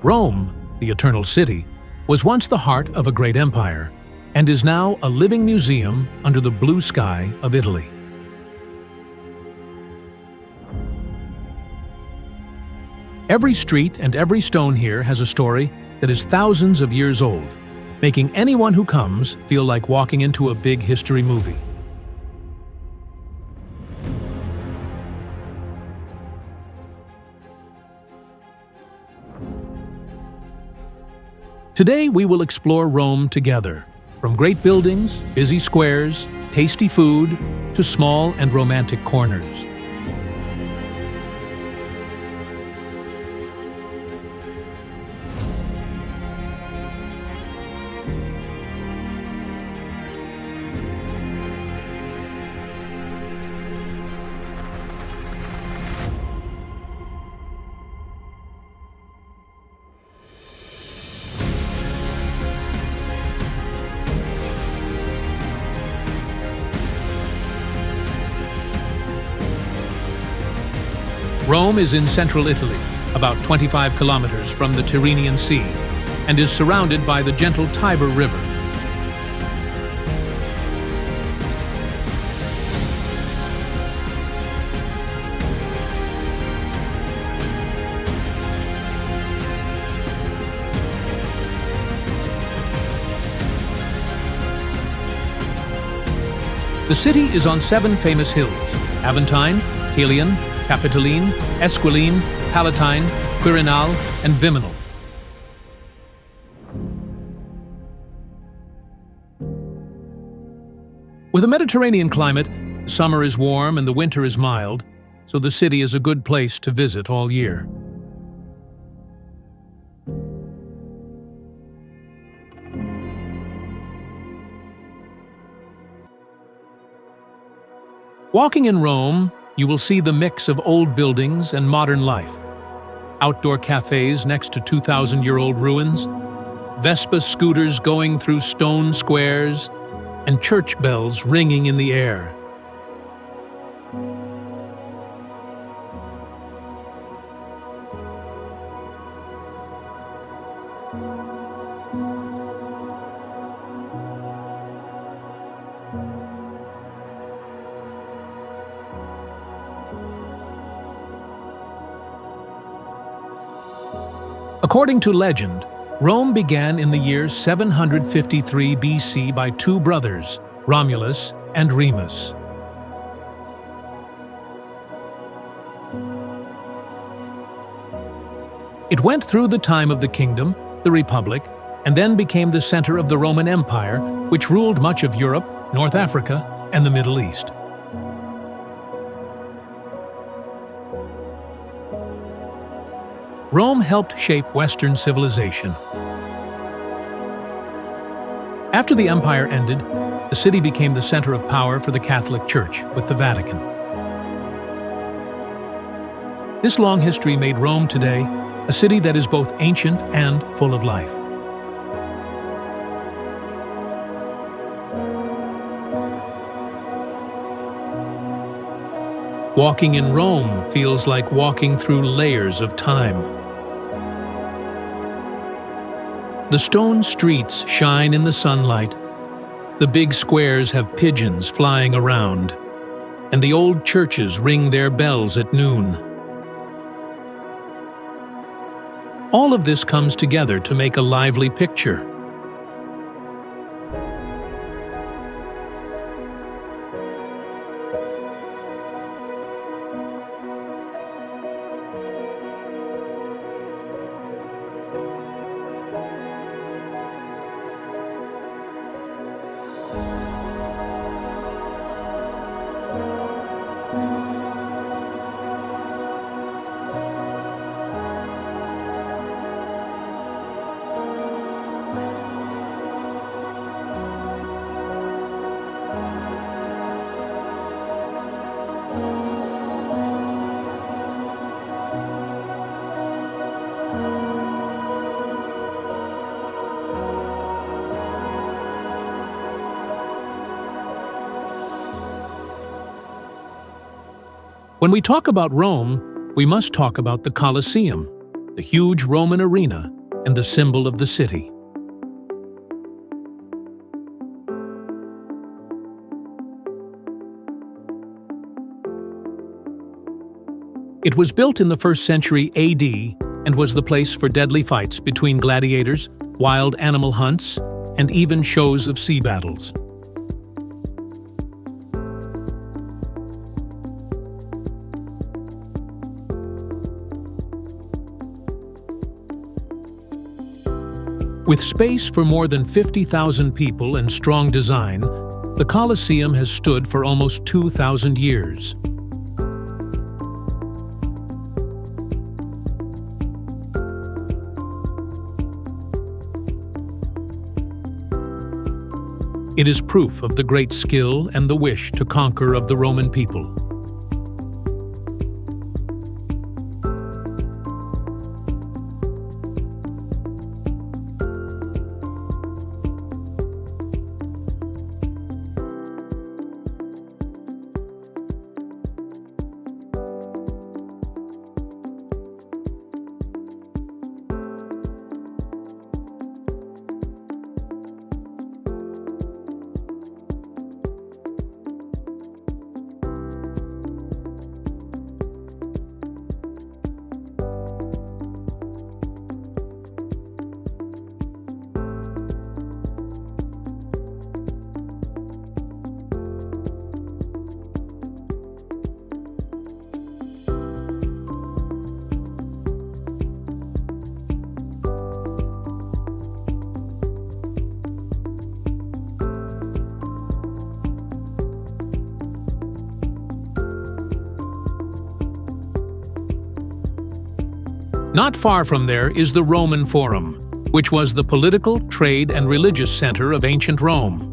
Rome, the Eternal City, was once the heart of a great empire and is now a living museum under the blue sky of Italy. Every street and every stone here has a story that is thousands of years old, making anyone who comes feel like walking into a big history movie. Today we will explore Rome together, from great buildings, busy squares, tasty food, to small and romantic corners. Rome is in central Italy, about 25 kilometers from the Tyrrhenian Sea, and is surrounded by the gentle Tiber River. The city is on 7 famous hills: Aventine, Caelian, Capitoline, Esquiline, Palatine, Quirinal, and Viminal. With a Mediterranean climate, summer is warm and the winter is mild, so the city is a good place to visit all year. Walking in Rome, you will see the mix of old buildings and modern life. Outdoor cafes next to 2,000-year-old ruins, Vespa scooters going through stone squares, and church bells ringing in the air. According to legend, Rome began in the year 753 BC by 2 brothers, Romulus and Remus. It went through the time of the kingdom, the Republic, and then became the center of the Roman Empire, which ruled much of Europe, North Africa, and the Middle East. Rome helped shape Western civilization. After the empire ended, the city became the center of power for the Catholic Church with the Vatican. This long history made Rome today a city that is both ancient and full of life. Walking in Rome feels like walking through layers of time. The stone streets shine in the sunlight, the big squares have pigeons flying around, and the old churches ring their bells at noon. All of this comes together to make a lively picture. When we talk about Rome, we must talk about the Colosseum, the huge Roman arena and the symbol of the city. It was built in the 1st century AD and was the place for deadly fights between gladiators, wild animal hunts, and even shows of sea battles. With space for more than 50,000 people and strong design, the Colosseum has stood for almost 2,000 years. It is proof of the great skill and the wish to conquer of the Roman people. Not far from there is the Roman Forum, which was the political, trade, and religious center of ancient Rome.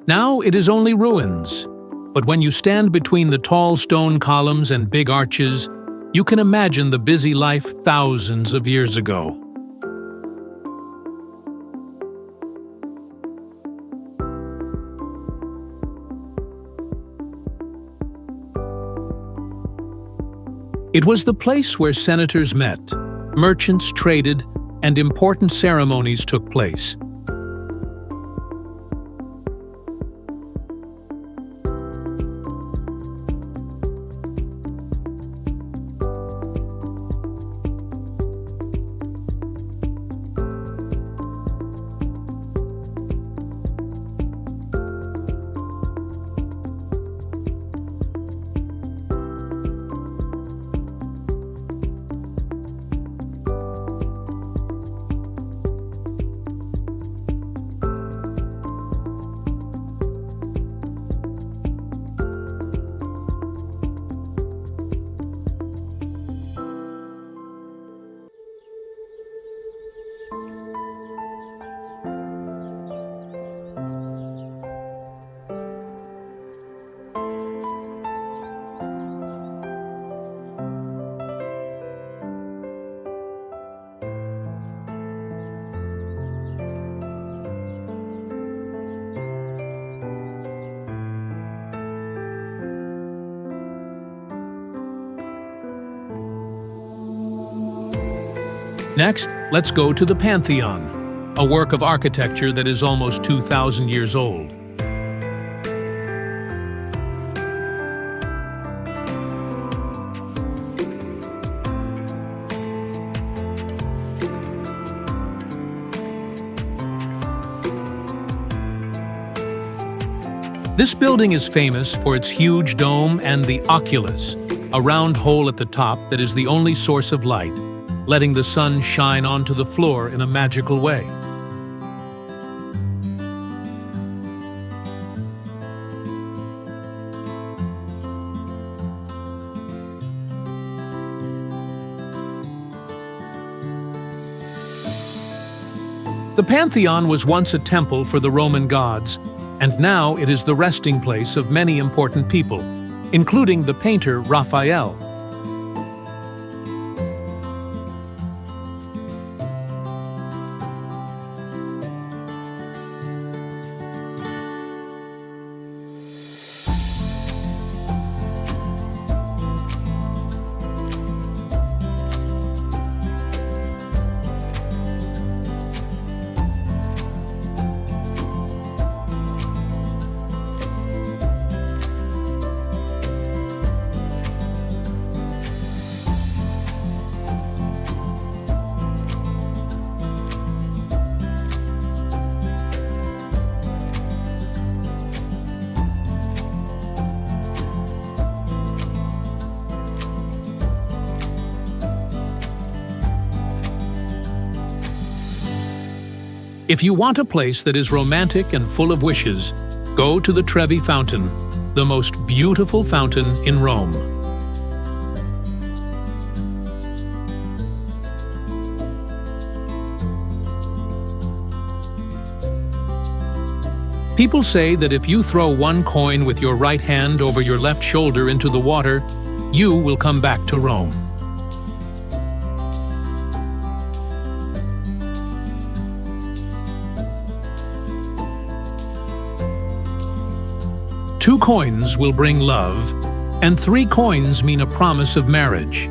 Now it is only ruins, but when you stand between the tall stone columns and big arches, you can imagine the busy life thousands of years ago. It was the place where senators met, merchants traded, and important ceremonies took place. Next, let's go to the Pantheon, a work of architecture that is almost 2,000 years old. This building is famous for its huge dome and the oculus, a round hole at the top that is the only source of light, letting the sun shine onto the floor in a magical way. The Pantheon was once a temple for the Roman gods, and now it is the resting place of many important people, including the painter Raphael. If you want a place that is romantic and full of wishes, go to the Trevi Fountain, the most beautiful fountain in Rome. People say that if you throw one coin with your right hand over your left shoulder into the water, you will come back to Rome. Two coins will bring love, and three coins mean a promise of marriage.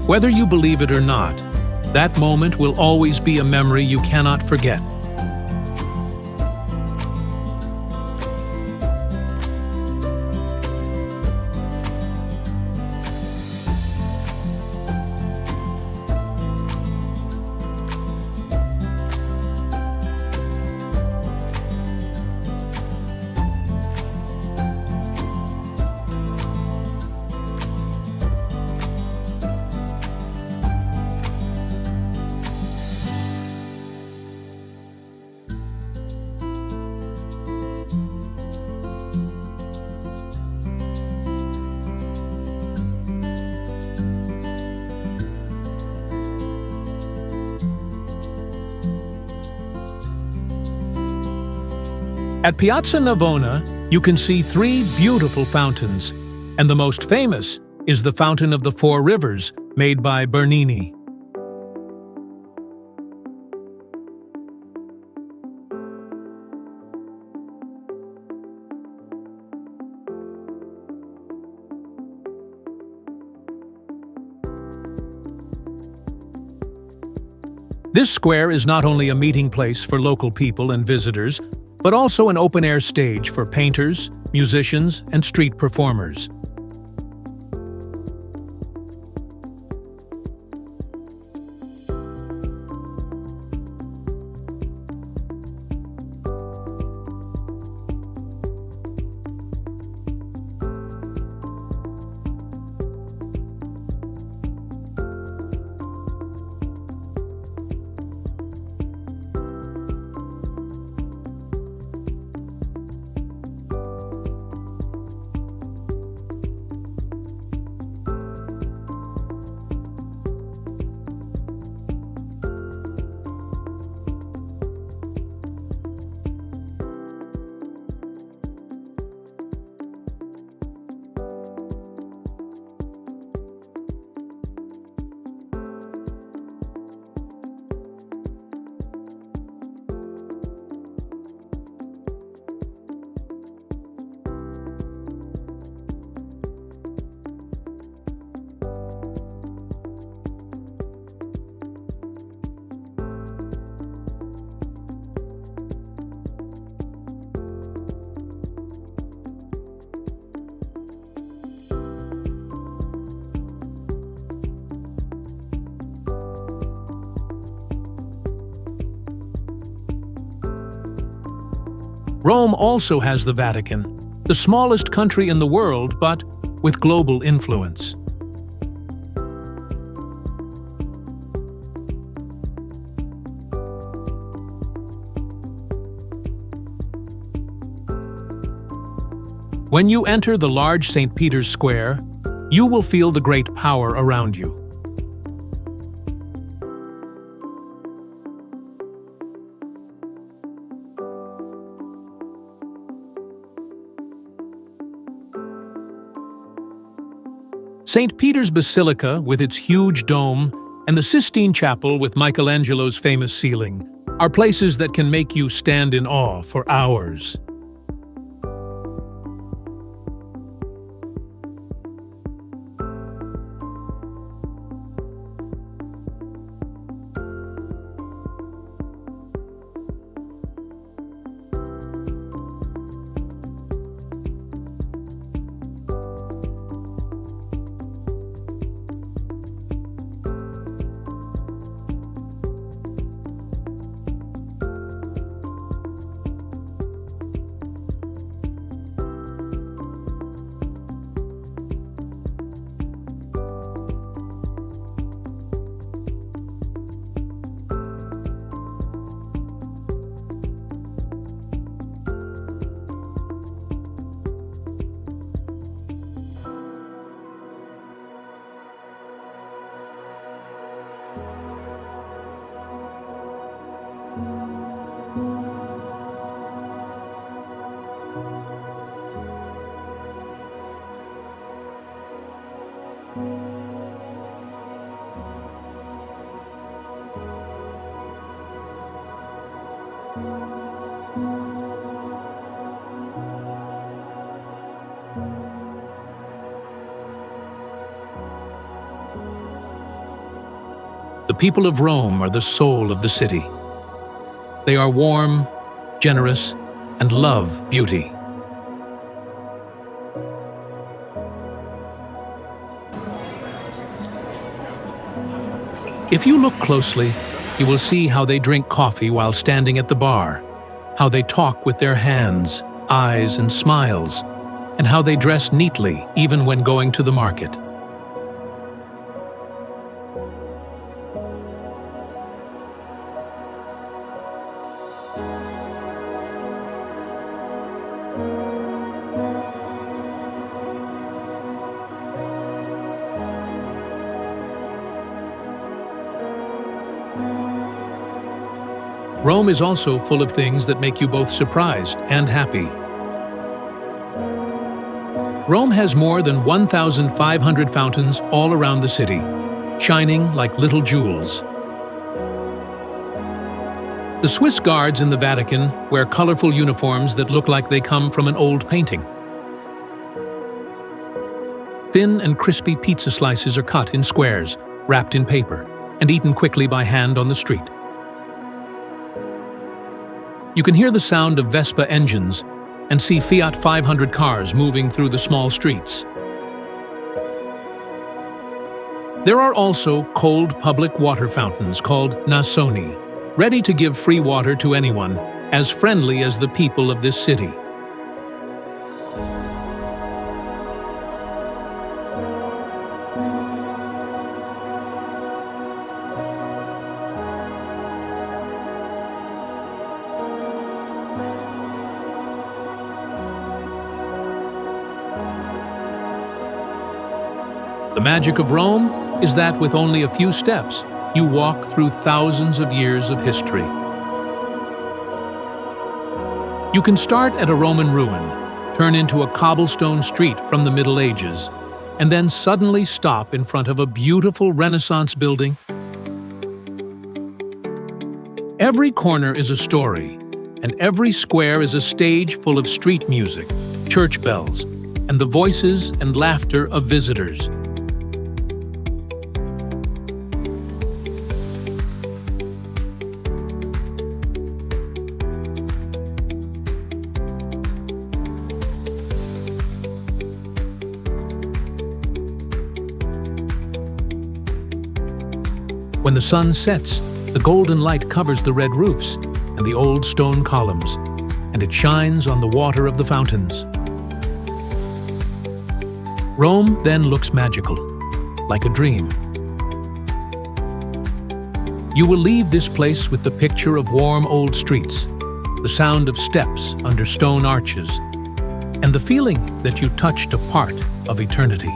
Whether you believe it or not, that moment will always be a memory you cannot forget. At Piazza Navona, you can see three beautiful fountains, and the most famous is the Fountain of the Four Rivers, made by Bernini. This square is not only a meeting place for local people and visitors, but also an open-air stage for painters, musicians, and street performers. Rome also has the Vatican, the smallest country in the world, but with global influence. When you enter the large St. Peter's Square, you will feel the great power around you. St. Peter's Basilica, with its huge dome, and the Sistine Chapel with Michelangelo's famous ceiling, are places that can make you stand in awe for hours. The people of Rome are the soul of the city. They are warm, generous, and love beauty. If you look closely, you will see how they drink coffee while standing at the bar, how they talk with their hands, eyes, and smiles, and how they dress neatly even when going to the market. Rome is also full of things that make you both surprised and happy. Rome has more than 1,500 fountains all around the city, shining like little jewels. The Swiss guards in the Vatican wear colorful uniforms that look like they come from an old painting. Thin and crispy pizza slices are cut in squares, wrapped in paper, and eaten quickly by hand on the street. You can hear the sound of Vespa engines and see Fiat 500 cars moving through the small streets. There are also cold public water fountains called Nasoni, ready to give free water to anyone, as friendly as the people of this city. The magic of Rome is that with only a few steps, you walk through thousands of years of history. You can start at a Roman ruin, turn into a cobblestone street from the Middle Ages, and then suddenly stop in front of a beautiful Renaissance building. Every corner is a story, and every square is a stage full of street music, church bells, and the voices and laughter of visitors. When the sun sets, the golden light covers the red roofs and the old stone columns, and it shines on the water of the fountains. Rome then looks magical, like a dream. You will leave this place with the picture of warm old streets, the sound of steps under stone arches, and the feeling that you touched a part of eternity.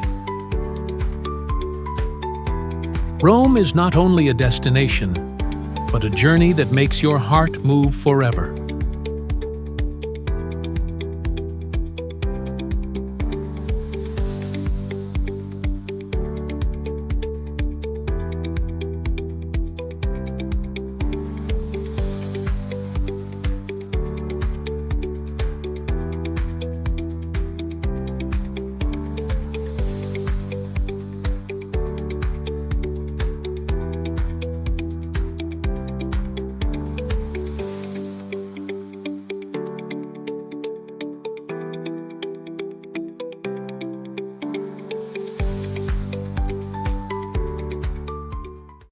Rome is not only a destination, but a journey that makes your heart move forever.